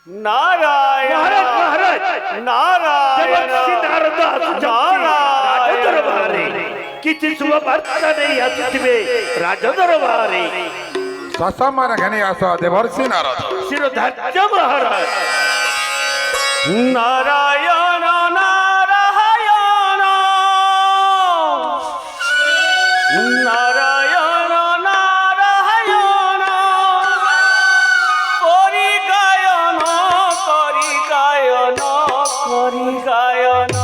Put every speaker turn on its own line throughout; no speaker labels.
नारायण
महाराज
नारायण
नारद राजदरबारे किछि शुभ वार्ता नहीं आसुथिबे राजदरबारे
ससमान घने आस देवर्षि नारद
शिरोधार्य महाराज
नारायण नारायण नारायण करि गायन करि गायन करि गायन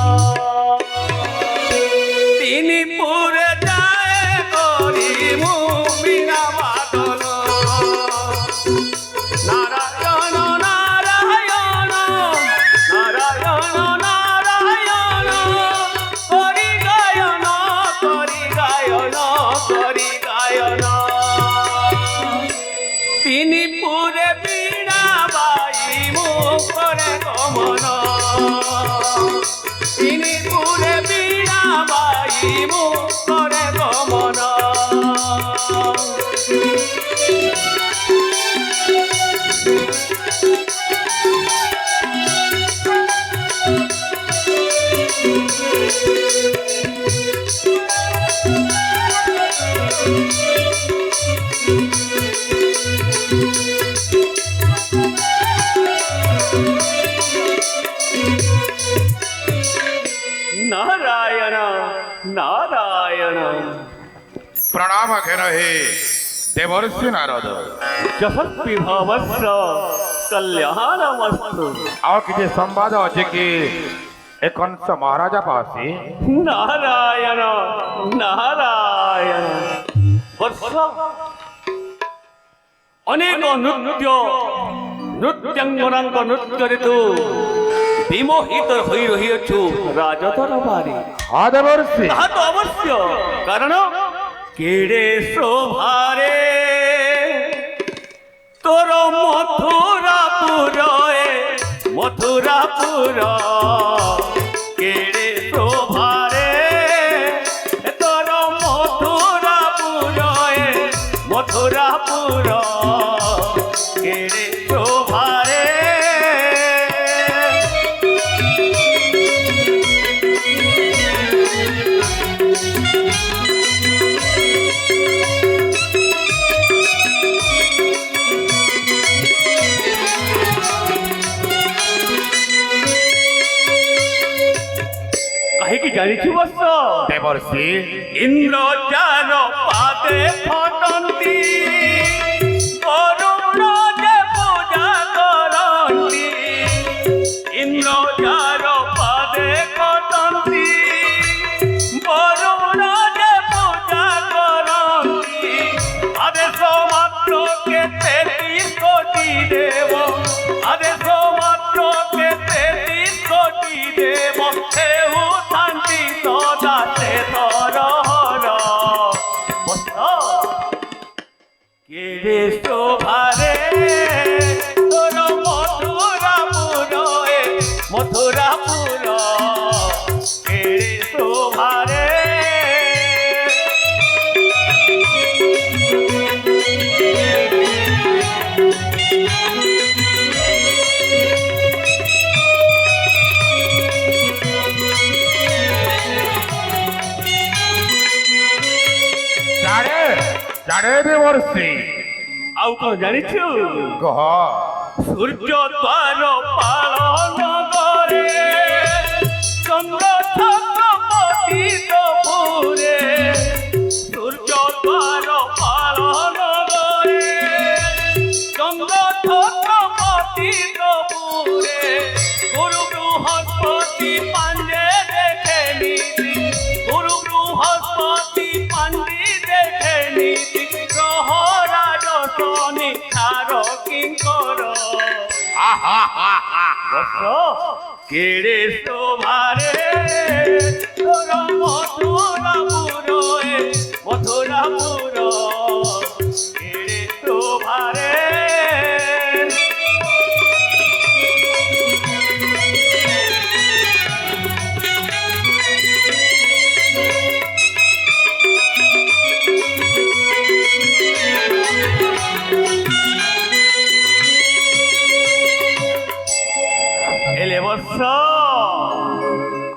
তিনি পুরে যায় করি মু বিনা বাদন নারায়ণ নারায়ণ নারায়ণ নারায়ণ করি গায়ন করি গায়ন করি গায়ন তিনি পুরে বীণা বাই মু করে গমন তিনি পুরে বীণা বাই মু করে গমন नारायण नारायण
प्रणाम घेन हे देवर्षि नारद
जहत्पि भवस्य कल्याणमस्तु
और किसी संवाद अच्छे कि एक कंस महाराजा पासी
नारायण नारायण वर्ष अनेक नृत्यांगनांक नृत्य तू विमोहित होई रहिछु राजदरबारी
हाँ देवर्षि
ताहा तो अवश्य कारण केड़े शोभारे तोर मथुरापुर मथुरापुर केड़े शोभारे तोर मथुरापुर मथुरापुर केड़े शोभारे कहीं जानी बस
देवर्षि
इंद्र चार पादे फटंती करुण जे पूजा करंती इंद्र चार पादे फटंती करुण जे पूजा करंती आदेश मात्र के 33 कोटि देव आदेश मात्र के 33 कोटि देव हेउ शांति सदा से तरहर केड़े शोभारे तोर मथुरापुर मथुरापुर केड़े शोभारे
जाने देवर्षि
आउ कौन जानिछु
कह
सूर्य द्वार पालन करे चंद्र छत्रपति पुरे सूर्य द्वार पालन करे चंद्र छत्रपति पुरे गुरु बृहस्पति पांडे देखे नीति गुरु बृहस्पति पांडे देखे नीति ग्रह राजसनी थार किंकर केड़े शोभारे तोर मथुरापुर मथुरापुर केड़े शोभारे বৎস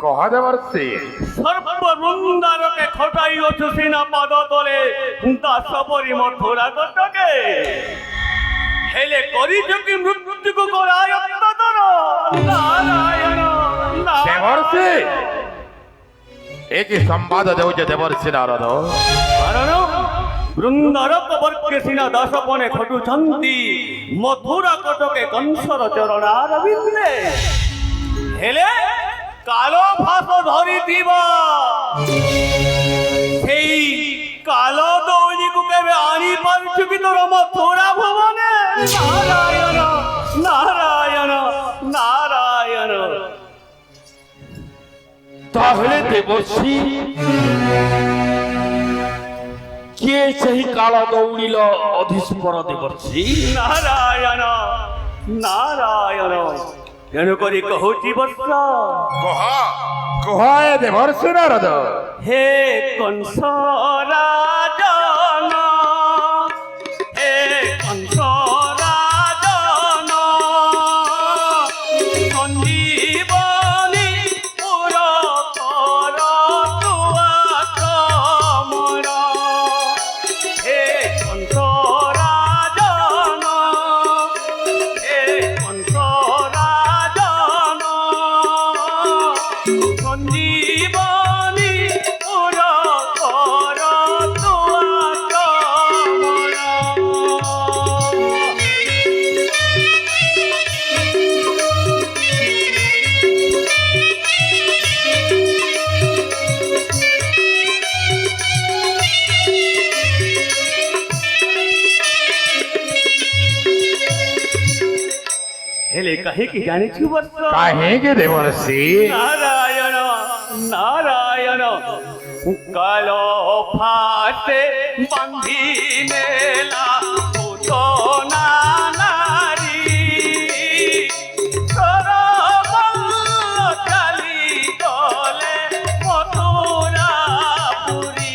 কহ দেবর্ষি
সর্ববৃন্দারকে খটাইଅছু সিনা পদ তলে দাস পরি মথুরা কটকে হেলে করিছু কি মৃত্যুকু করায় অত্যতর নারায়ণ
দেবর্ষি এ কি সম্বাদ দেউছে দেবর্ষি নারদ
কারণ বৃন্দারক বর্গে সিনা দাসপনে খটুছন্তি মথুরা কটকে কংসর চরণারবিন্দে হেলে কালো ফাঁস ধরিথিব সেই কালো দৌড়িকু কেবে আনি পারছু কি তোর মথুরা ভুবনে নারায়ণ নারায়ণ নারায়ণ
তাহলে দেবর্ষি কে সেই কালা দৌড়িল অধীশ্বর দেবর্ষি?
নারায়ণ নারায়ণ তেণু করি কহুছি বৎস
কহ কহ এ দেবর্ষি নারদ
হে কংস রাজন হে কংস রাজন সঞ্জীবনী পুর কর তুয়া কমর হে কংস রাজন হে কংস রাজন সঞ্জীবনী পুর কর তুয়া কমর হেলে কাহিকি জানিছু বৎস
কাহেকে দেবর্ষি
নারায়ণ নারায়ণ কালো ফাটে বান্ধি নেলা পুতনা নারী সরবল্ল চালি গলে মথুরা পুরী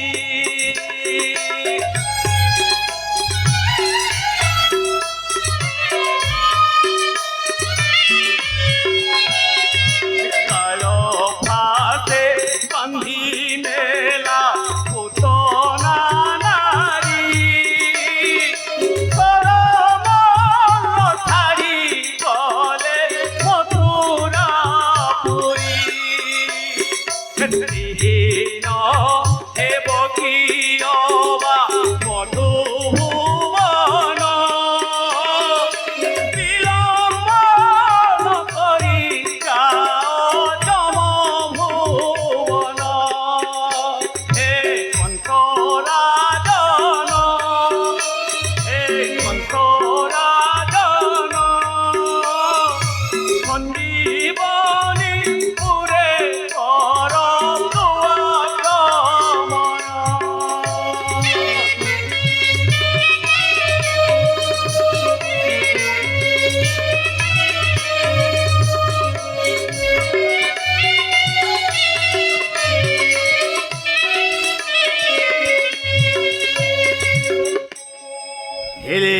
কালো ফাঁসে বান্ধি নেলা পুতনা নারী সরবল্ল ছাড়ি গলে মথুরা পুরী দিহীন হেব কি অবা মধুভুবন বিলম্বন করি যাও জমভুবন হে কংস রাজন হে কংস রাজন সঞ্জীবনী পুরে কর তুয়া কমর হেলে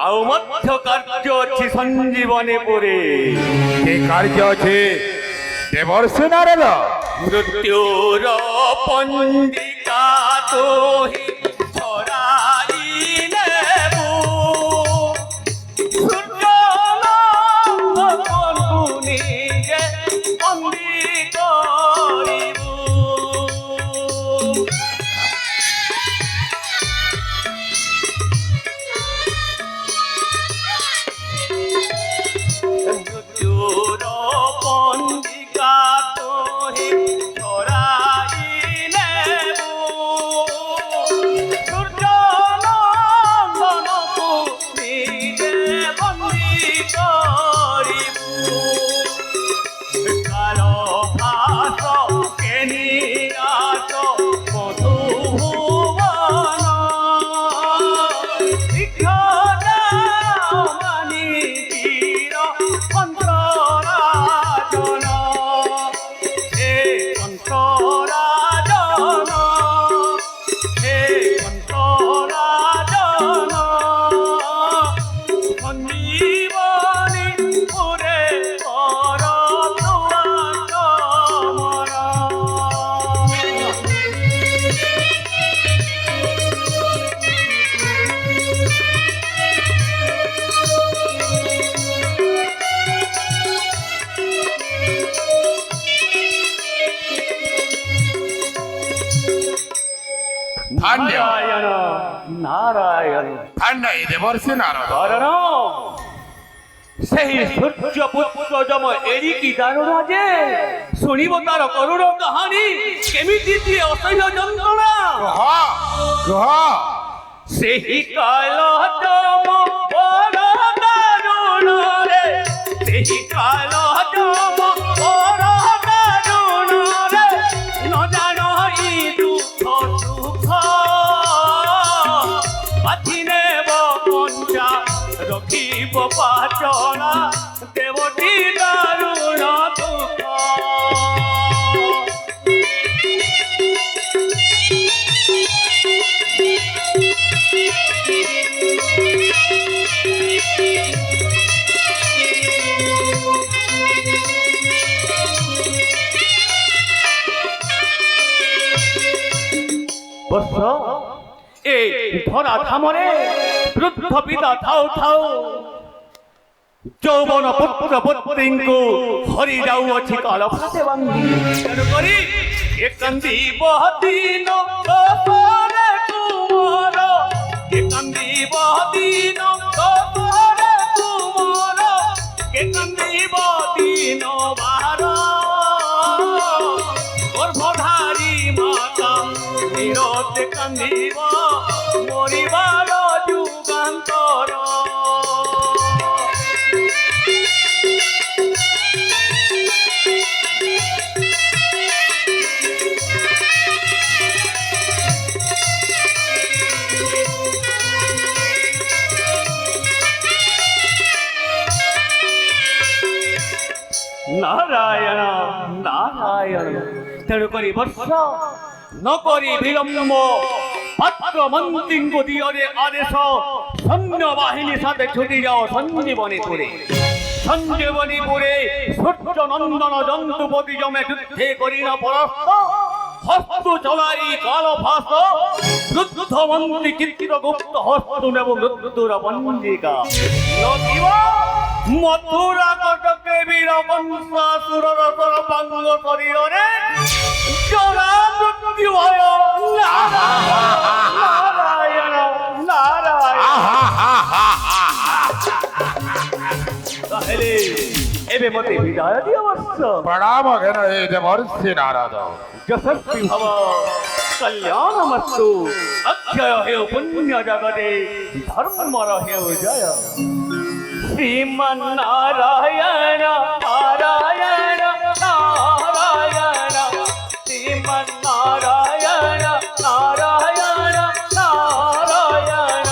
ଆଉ ମଧ୍ୟ କାର୍ଯ୍ୟ ଅଛି ସଞ୍ଜୀବନୀ ପୁରୀ
কি কার্য আছে দেবর্ষি নারদ
ମୃତ୍ୟୁର ପଞ୍ଜିକା ତୋହି ଛଡ଼ାଇ ନେବୁ ସୂର୍ଯ୍ୟଲୋକକୁ ନିଜେ ବନ୍ଦୀ କରିବୁ মৃত্যুর পঞ্জিকা তোহি ছড়াই নেবু
ধান্য
নারায়ণ নারায়ণ
ধান্য এই দেবর্ষি নারদ
কারণ ସେହି ସୂର୍ଯ୍ୟ ପୁତ୍ର ଯମ ଏରିକି ଦାରୁଣା ଯେ ଶୁଣିବ ତାର କରୁଣ କାହାଣୀ କେମିତି ଦିଏ ଅସହ୍ୟ ଯନ୍ତ୍ରଣା
କୁହ କୁହ
ସେହି କାଳ ଯମ ବଡ଼ ଦାରୁଣରେ ସେହି କାଳ ଯମ ବଡ଼ ଦାରୁଣରେ ନ ଜାଣ ଇ ଦୁଃଖ ସୁଖ ବାଛି ନେବ କଞ୍ଚା ରଖିବ ପାଚଣା ଦେବଟି ଦାରୁଣ ଦୁଃଖ বৎস এই ধরা ধামরে বৃদ্ধ পিতা ଥାଉ ଥାଉ যৌবন পুତ୍ର পুত্ରୀଙ୍କୁ ହରି ଯାଉଅଛି କାଳ ଫାଟେ ବାନ୍ଧି ତେଣୁକରି ଏ କାନ୍ଦିବ ଦିନ ପରେ ତୁମର ଏ କାନ୍ଦିବ ଦିନ ପରେ ତୁମର ଏ କାନ୍ଦିବ ଦିନ ବାର ଗର୍ଭଧାରୀ ମାତା ନିରତେ କାନ୍ଦିବ ମରିବାର ଯୁଗାନ୍ତର ନାରାୟଣ ନାରାୟଣ ତେଣୁକରି ବର୍ଷ ନ କରି ବିଳମ୍ବ ପାତ୍ର ମନ୍ତ୍ରୀଙ୍କୁ ଦିଅରେ ଆଦେଶ ସୈନ୍ୟବାହିନୀ ସାଥେ ଛୁଟି ଯାଅ ସଞ୍ଜୀବନୀପୁରେ ସଞ୍ଜୀବନୀପୁরে সূর্য নন্দন জন্তুপতি জমে যুদ্ধে করিনা পরাস্ত হস্ত চলাই কাল ফাঁস যুদ্ধ মন্ত্রী চিত্রগুপ্ত হস্ত নেব মৃত্যুর পঞ্জিকা নথিব মথুরা কটকে বীর বংশাসুরর সর্বাঙ্গ শরীরে জরা মৃত্যু হয় নারায়ণ নারায়ণ তাহলে এবে মতে বিদায় দিও বৎস
প্রণাম ঘন হে দেবর্ষি নারদ
যশস্বী ভব কল্যাণমস্তু অক্ষয় হেউ পুণ্য জগতে ধর্মর হেউ জয় শ্রীমন্নারায়ণ নারায়ণ নারায়ণ শ্রীমন্নারায়ণ নারায়ণ নারায়ণ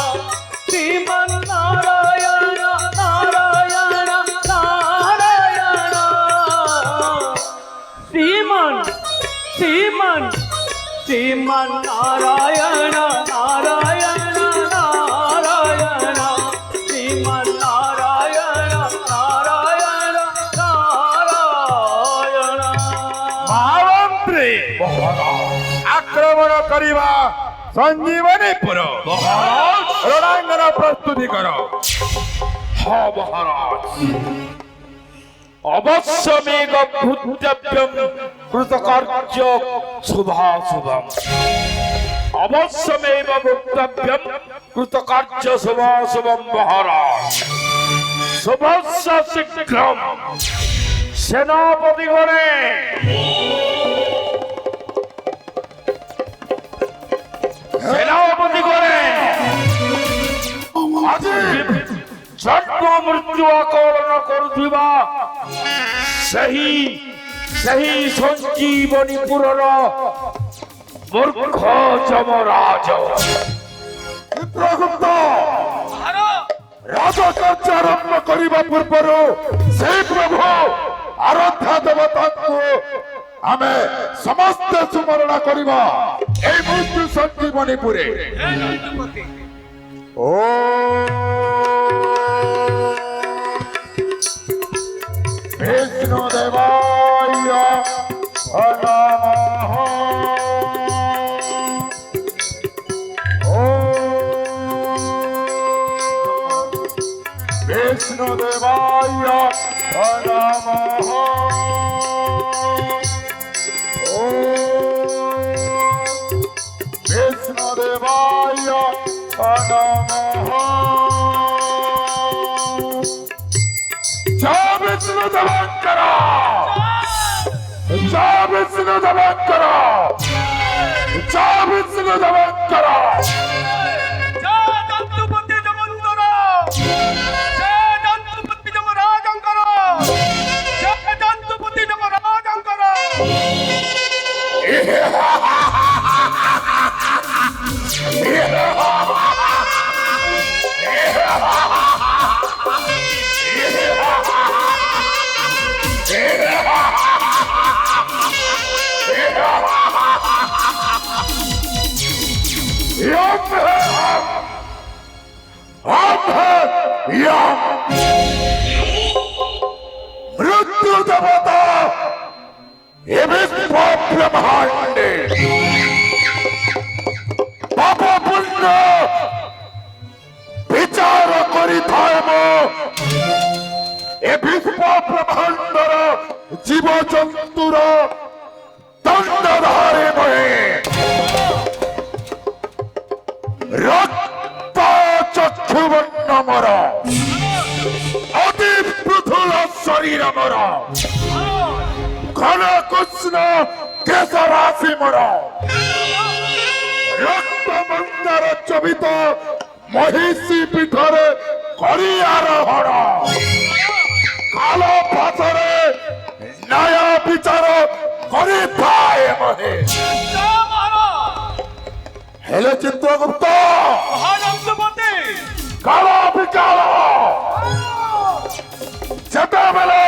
শ্রীমন্নারায়ণ নারায়ণ নারায়ণ শ্রীমন্নারায়ণ নারায়ণ নারায়ণ শ্রীমন্নারায়ণ নারায়ণ নারায়ণ
মহামন্ত্রী আক্রমণ করিবা সঞ্জীবনীপুর রণাঙ্গন প্রস্তুতি কর হ মহারাজ অবশ্যমেব ভূতব্যম কৃতকার্য শুভাশুভম অবশ্যমেব ভূতব্যম কৃতকার্য শুভাশুভম মহারাজ শুভস্য শীঘ্রম সেনাপতিগণে সেনাপতিগণে আজি জন্ম মৃত্যু আকলন করুথিবা ସେହି ସଞ୍ଜୀବନୀପୁରର ମୂର୍ଖ ଯମରାଜ ଚିତ୍ରଗୁପ୍ତ ରାଜକାର୍ଯ୍ୟ ଆରମ୍ଭ କରିବା ପୂର୍ବରୁ ସେହି ପ୍ରଭୁ ଆରାଧ୍ୟ ଦେବତାଙ୍କୁ ଆମେ ସମସ୍ତେ ସୁମରଣ କରିବା এই ମୃତ୍ୟୁ ସଞ୍ଜୀବନୀପୁରେ ଓ বিষ্ণু দেবায় নমঃ বিষ্ণু দেবায় নমঃ বিষ্ণু বিষ্ণুদেবায় নমঃ। জয় বিষ্ণুদেবাঙ্কর, জয় বিষ্ণুদেবাঙ্কর, জয় বিষ্ণুদেবাঙ্কর।
জয় দন্তপতি জগন্তর, জয় দন্তপতি যমরাজঙ্কর, জয় দন্তপতি যমরাজঙ্কর।
মৃত্যু দেবতা এ বিশ্ব ব্রহ্মাণ্ডে পাপ পুণ্য বিচার করিথায় এ বিশ্ব ব্রহ্মাণ্ডর জীব জন্তুর দণ্ডধারে বহে রক্ত চক্ষুবর্ণ মর অতি পৃথুল শরীর মর ঘন কৃষ্ণ কেশরাশি মর রক্ত মন্দার চবিত মহিষী পীঠরে করিয়ার হর কালো পাথরে ন্যায় বিচার করিথায় মহে। হেলে চিত্রগুপ্ত
মহাদন্তপতি
কালো বিকাল যেতেবেলে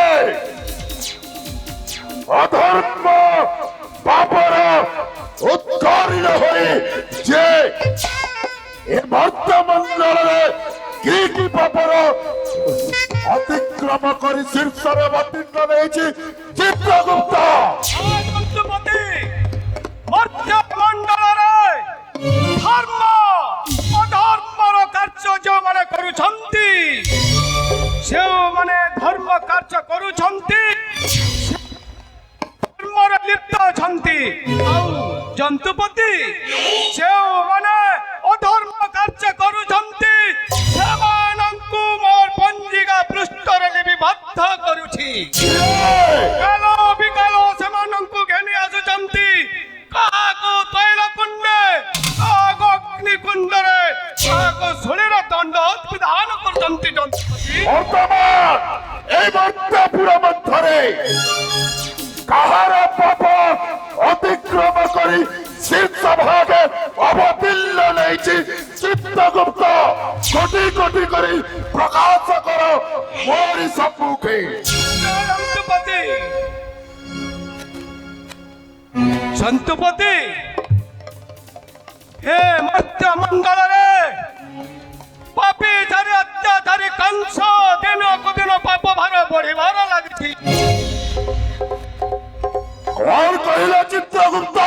অধর্ম পাপর উৎকর্ণ হয়ে যে এ ভক্তমণ্ডଳରେ কি কি পাপর অতিক্রম করে শীর্ষরে অবতীর্ণ হয়েছে চিত্রগুপ্ত।
দন্তপতি মধ্যমଣ୍ଡଳରେ ଧର୍ମ ଅଧର୍ମର କାର୍ଯ୍ୟ ଯେଉଁମାନେ କରୁଛନ୍ତି, ଯେଉଁମାନେ ଧର୍ମ କାର୍ଯ୍ୟ କରୁଛନ୍ତି ଧର୍ମରେ ଲିପ୍ତ ଅଛନ୍ତି, ଆଉ ଜନ୍ତୁପତି ଯେଉଁମାନେ ଅଧର୍ମ କାର୍ଯ୍ୟ କରୁଛନ୍ତି ସେମାନଙ୍କୁ ମୋର ପଞ୍ଜିକା ପୃଷ୍ଠରେ ଲିପିବଦ୍ଧ କରୁଛି। କାଲ ବିକାଲ ସେମାନଙ୍କୁ ଘେନି ଆସୁଛନ୍ତି, କାହାକୁ ତୈଳ କୁଣ୍ଡେ, କାହାକୁ ଅଗ୍ନି କୁଣ୍ଡରେ, କାହାକୁ ଶୂଳୀର ଦଣ୍ଡ ବିଧାନ କରୁଛନ୍ତି ଜନ୍ତୁପତି।
ବର୍ତ୍ତମାନ এই মর্ତ୍ত্যপুর মধ্যরে কাহার পাপ অতিক্রম করে শীর্ষ ভাগে অবতীর্ণ নেইছি চিত্রগুপ্ত কোটি কোটি করে প্রকাশ কর মোরি সম্মুখে।
জন্তুপতি জন্তুপতি হে মধ্যমଣ୍ଡଳରେ ପାପୀ ଧାରୀ ଅତ୍ୟାଚାରୀ କଂସ ଦିନକୁ ଦିନ ପାପ ଭାର ବଢିବାର ଲାଗିଛି।
কর কহিল চিত্রগুপ্ত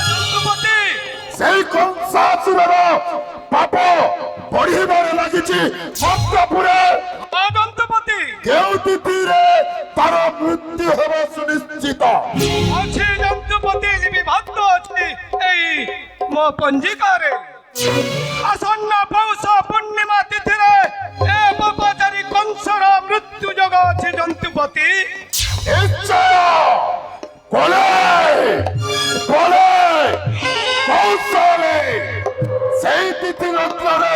জন্তୁପତି
সেই কংসাসুরর পাপ বড়িবারে লাগিছি মর্ত্যপুরে
জন্তুপতি
কেউ তিথিরে তার মৃত্যু হব সুনিশ্চিত।
ଅଛି ଜନ୍ତୁପତି ଲିପିବଦ୍ଧ ଅଛି ଏଇ ମୋ ପଞ୍ଜିକାରେ। ଆସନ୍ନ ପୌଷ ପୂର୍ଣ୍ଣିମା ତିଥିରେ ଏ ପାପାଚାରୀ କଂସର ମୃତ୍ୟୁ ଯୋଗ ଅଛି ଜନ୍ତୁପତି।
নিশ্চয় বলে বলে কৌশলে সেই তিথি লগ্ନରେ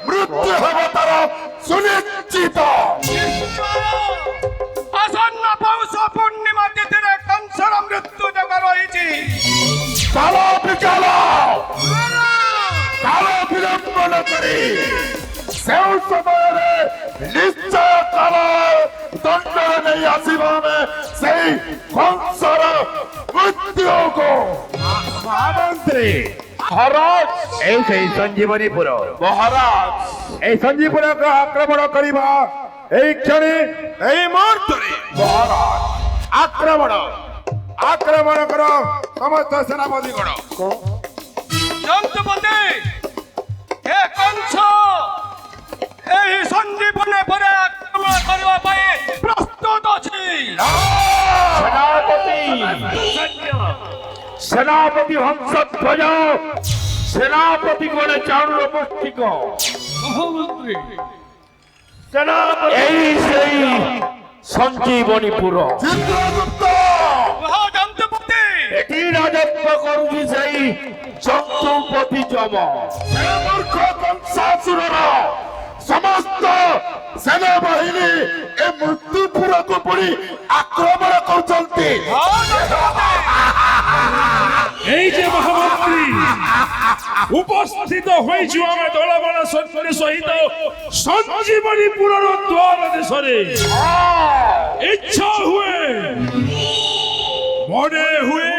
মৃত্যু হব তার সুনিশ্চিত।
আসন্ন পৌষ পূর্ণিমা তিথিরে কংসর মৃত্যু যোগ রয়েছে।
কালো বিকাল কালো বিলম্বন করি সেও সমୟରେ নিশ্চয় কাল দণ্ডରେ ନେଇ ଆସିବ ଆମେ ସେଇ କଂସର ମୃତ୍ୟୁକୁ।
মহামন্ত্রী মহারাজ এই সেই সঞ্জীবনীপুর
মহারাজ
এই সঞ্জীবনীপুরকে আক্রমণ করিবা এই ক্ষণে এই মুহূর্তে
মহারাজ
আক্রমণ আক্রমণ কর সমস্ত সেনাপতিগণ।
জন্তপতি হে কংস এই সঞ্জীবনী পরে আক্রমণ করিবা পাই প্রস্তুত ଅଛି।
সেনাপতি সেনাপতি হংসধ্বজ
সেনাপতি গণে চারুর মস্তিক
মহামন্ত্রী
সেনাপতি
এই সেই সঞ্জীবনীপুর
চিত্রগুপ্ত
মহাদন্তপতি
এটি রাজত্ব করুছি সেই চন্দ্রপতি যম
সে মূর্খ কংসাসুরর সমস্ত সেনাবাহিনী এ মৃত্যুপুরକୁ পড়ি আক্রমণ করছেন।
এই যে মহামন্ত্রী উপস্থিত হয়েছি আমি দলবল সৈন্য সহিত সঞ্জীবনীপুরর দ্বার দেশরে ইচ্ছা হুয়ে মনে হুয়ে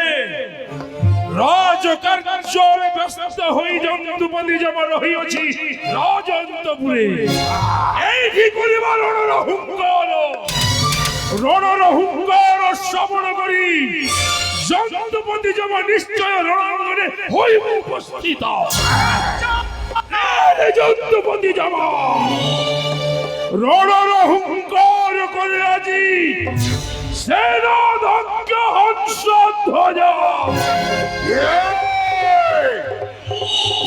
রাজকার্য ব্যস্ত হই জন্তুপতি জমা রহিଅছি রাজন্তপুরে এইটি করিবা রণর হুঙ্কার শ্রবণ করি জন্তুপতি জমা নিশ্চয় রণাঙ্গনে হইব উপস্থিত জন্তুপতি জমা রণর হুঙ্কার করে আজি সেনাধ্যক্ষ হংস ধ্বজ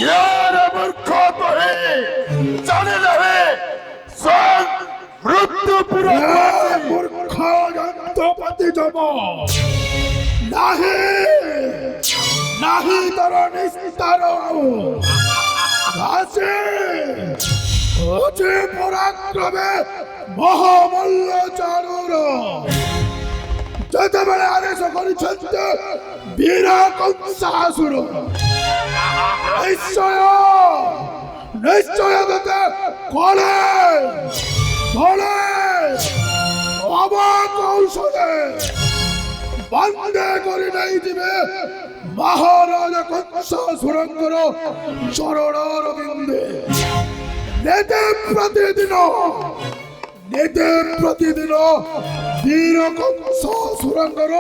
ইয়ারে মূর্খ তোহে জানে না হে সব মৃত্যুপুর মূর্খ জন্তুপতি জম নাহি নাহি তর নিস্তার আছে পরাক্রমে মহামল্ল চারুর যেତେବେଳେ ଆଦେଶ କରିଛନ୍ତି ବୀର କଂସାସୁର ନିଶ୍ଚୟ ନିଶ୍ଚୟ ତତେ କଳେ ବଳେ ଅବକୌଶଳେ ବନ୍ଦେ କରି ନେଇଯିବେ ମହାରାଜ କଂସାସୁରଙ୍କର ଚରଣର ବିନ୍ଦେ ନେତେ ପ୍ରତିଦିନ ବୀର କଂସାସୁରଙ୍କର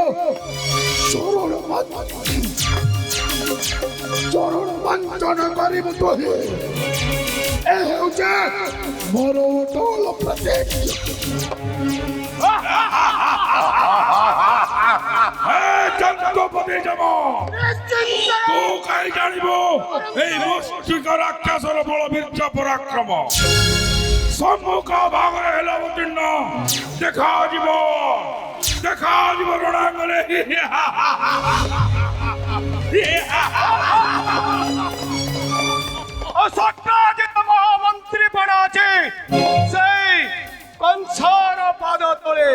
ଚରଣ ବଞ୍ଚନ କରିବୁ ତ ଏ ହେଉଛି ମୋର ଅଟଳ
জন্তুপতি জম তু কাই জানিব এই মুষ্টিক রাক্ষসর বল বীর্য পরাক্রম সম্মুখ ভাগরে হেল অবতীর্ণ দেখাଯିବ রণাঙ্গনে
সত্যাজিত মহামন্ত্রী পড়া আছে সেই কংসর পাদ তলে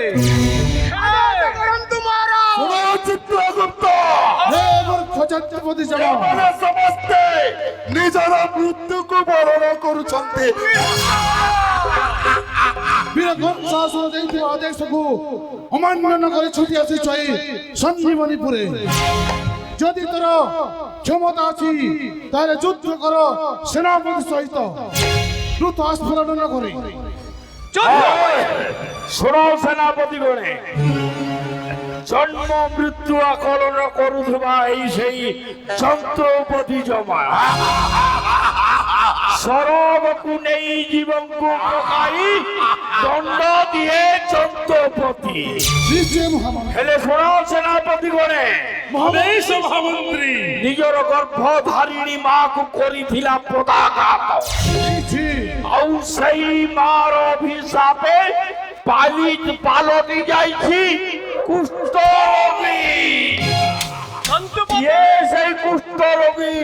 চিত্রগুপ্ত হে মূর্খ জন্তুপতি জমা ସମସ୍ତେ ନିଜର ମୃତ୍ୟୁକୁ ବରଣ କରୁଛନ୍ତି।
বীর কংসাসুর ଦେଇଥିବା ଆଦେଶକୁ ଅମାନ୍ୟ ନ କରି ଛୁଟି ଆସିଛ ଏଇ ସଞ୍ଜୀବନୀପୁରେ ଯଦି ତୋର କ୍ଷମତା ଅଛି ତାହେଲେ ଯୁଦ୍ଧ କର ସେନାପତି ସହିତ ଦ୍ରୁତ ଆସ୍ଫାଳନ ନ করে
শোনো সেনাপতি গণে জন্ম মৃত্যু আকলন করুথিবা এই সেই চন্দ্রপতি জমা সরবকু নেই জীবনকু পকাই দণ্ড দিয়ে চন্দ্রপতি
নিশ্চয় মহামন্ত্রী
হেলে শোনো সেনাপতি গণে
মহাবেশ মহামন্ত্রী
নিজর গর্ভধারিণী মাকু করিথিলা পদাঘাত ଆଉ ସେଇ ମାର ଅଭିଶାପେ ପାଲଟି ଯାଇଛି କୁଷ୍ଠ ରୋଗୀ ଇଏ ସେଇ କୁଷ୍ଠ ରୋଗୀ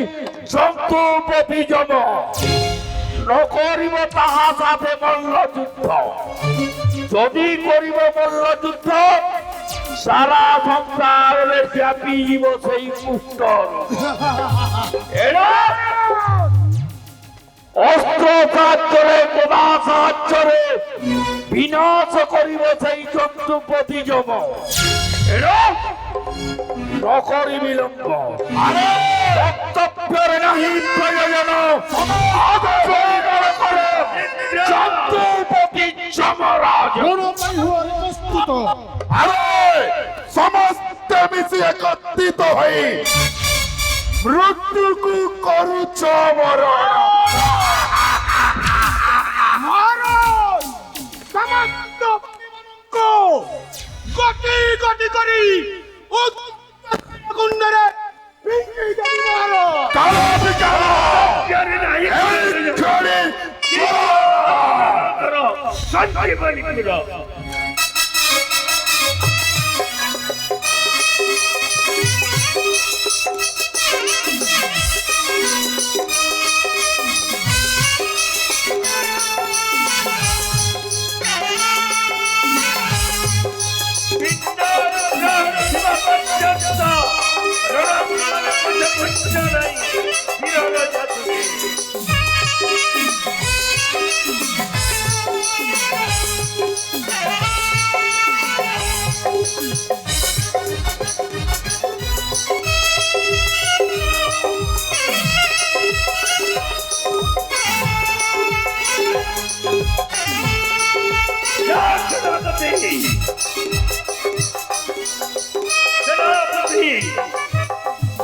ଜନ୍ତୁପତି ଯମ ନ କରିବ ତାହା ସାଥେ ମଲ୍ଲ ଯୁଦ୍ଧ ଯଦି କରିବ ମଲ୍ଲ ଯୁଦ୍ଧ ସାରା ସଂସାରରେ ବ୍ୟାପି ଯିବ ସେଇ କୁଷ୍ଠ ଏଣୁ অস্ত্র সাহায্যে গদা সাহায্যে বিনাশ করিব সেই চন্দ্রপতি যম নকরি বিলম্ব বক্তব্যের নাহি প্রয়োজন চন্দ্রপতি যমরাজ
প্রস্তুত
আরে ସମସ୍ତେ ମିଶି ଏକତ୍ରିତ ହୋଇ ମୃତ୍ୟୁକୁ କରୁଛ ମରଣ
সমস্ত গতি গতি করি কুণ্ডরে
কালো বিকাশ
সঞ্জীবনীপুর।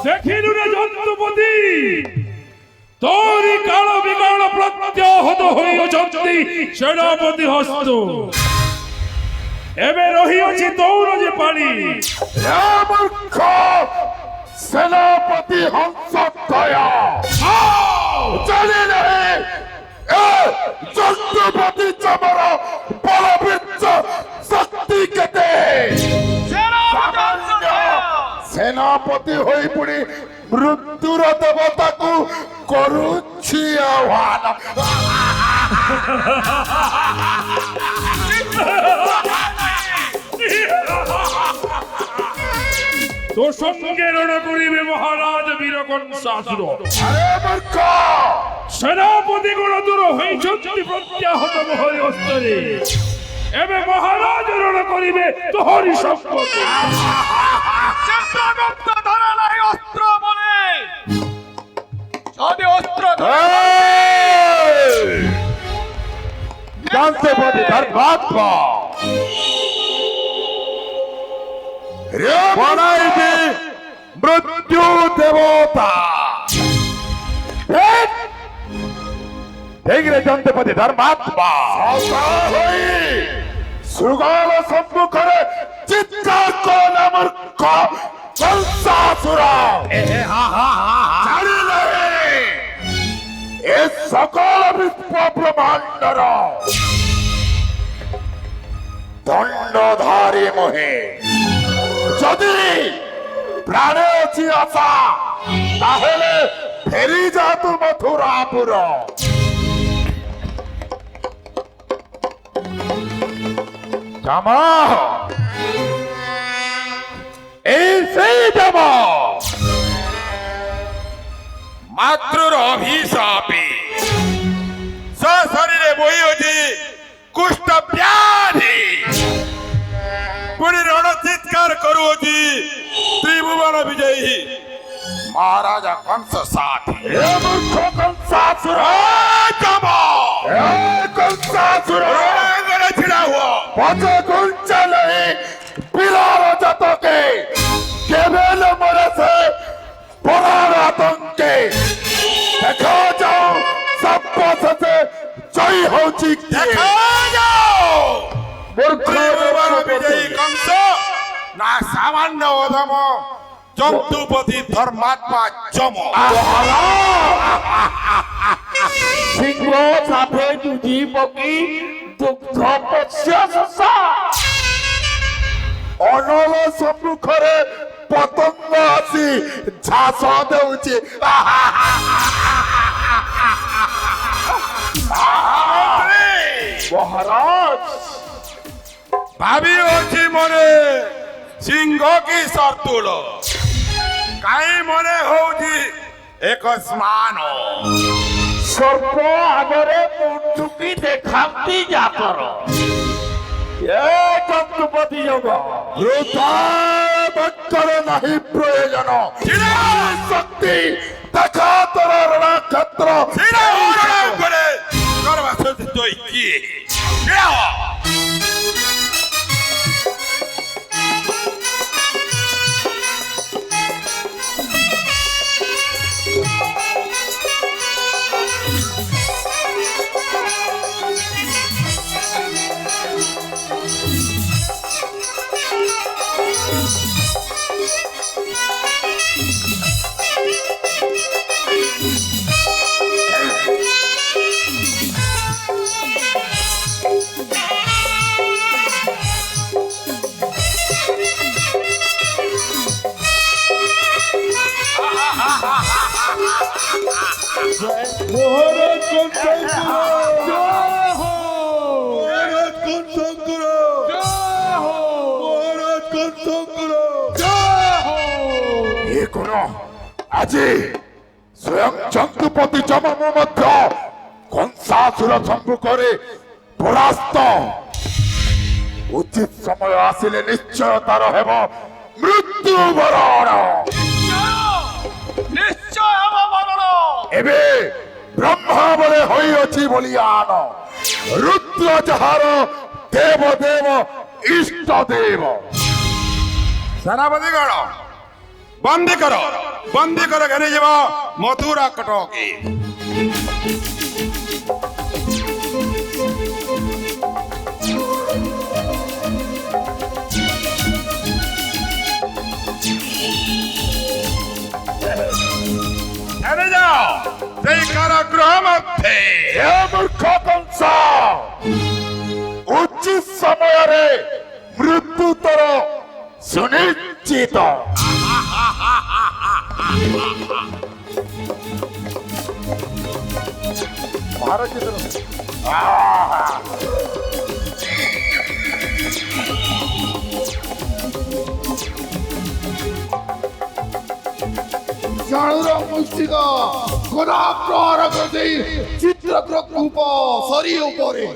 দেখিলু রে যন্ত্রপতি, তোরি কাল বিকাল প্রত্যাহত হইয়াছন্তি সেনাপতি হস্ত। এবে রহিয়াছি তোর যে পালি।
মূর্খ সেনাপতি হংস দয়া জানি নাহি যন্ত্রপতি চমর বলবীর্য শক্তি কেতে। সেনাপতি হই পুଣି মৃত্যুর দেবতাକୁ କରୁଛି ଆହ୍ୱାନ।
তো সঙ্গে রণ করিবে মহারাজ বীরকংসাসুর।
আরে মূর্খ
সেনাপতি গণ দূর হইছন্তি প্রত্যাহত মোহরি হস্তরে। এবে মহারাজ রণ করিবে তোহরি সম্পত্তি।
চিত্রগুপ্ত ধরে নাই অস্ত্র বলে, যদি অস্ত্র
যন্ত্রপতি ধর্মাত্মা বনাইবি মৃত্যু দেবতা। দেখলে যন্ত্রপতি ধর্মাত্মা সুগল সম্মুখরে চিৎকার কর মূর্খ কংসাসুর। জানিলে এ সকল বিশ্ব ব্রহ্মাণ্ডর দণ্ডধারী মোহে যদি প্রাণে অছি আশা, তাহলে ফেরি যা তু মথুরাপুর। জামা এই সেই জামা
মাতৃর অভিশাপে শরীরে বইছি কুষ্ঠ ব্যাধি, পুଣି রণ চিৎকার করুছি ত্রিভুবন বিজয়ী মহারাজা কংস সাথী।
এ মূর্খ কংসাসুর, কংসাসুর
ছিড়া হুয়া
পথে গুঞ্জে নেই বিরার জাতকে কেবল মরেছে পরার আতঙ্কে। দেখা যাও সব্যসাচে জয় হଉଛି
দেখা যাও
মূর্খ
ত্রিভুবন বিজয়ী কংস না সামান্য অধম যন্ত্রপতি ধর্মাত্মা যম।
সিংহ সাথে যুজি পকি দুগ্ধ পশ্য শশা অনল সম্মুখরে পতঙ্গ আসি ঝাস দেଉଛି। মহারাজ
ভাবি অছি মনে সিংহ কি সর্তুল, কাই মনে হଉଛି ଏକ ସ୍ମାନ।
সর্প আগরে মুন্ডুকি দেখাନ୍ତି জাতর। এ যন্ত্রপতি যোগ হৃদয় নাহি প্রয়োজন। শক্তি দেখা তোর রণক্ষেত্র।
ছিড়া হরণ করে করবা তুই কি ছিড়া হ।
মহারাজ কনসংকর মহারাজ কনসংকর এ কোন আজি স্বয়ং চন্দ্রপতি জমম মধ্য কংসাসুর সম্মুখরে পরাস্ত উচিত সময় আসিলে নিশ্চয় তার হেব মৃত্যুবরণ
নিশ্চয় হব মরণ
এবে ব্রহ্মা বলে হইଅছি বলিয়ান রুদ্র যাহার দেব দেব ইষ্ট দেব সেনাপতিগণ বন্দী কর ঘেরে যাব মথুরা কটকে ঘেরে যাও সেই কারাগৃহ মধ্যে হে মূর্খ কংস উচিত সমୟରେ মৃত্যু তোর সুনিশ্চিত মহারাজ
ଚାଳୁର ମୁଷ୍ଟିକ ଗଦା ପ୍ରହାର କରି ଚିତ୍ରଗ୍ର ରୂପ ସରି ଉପରେ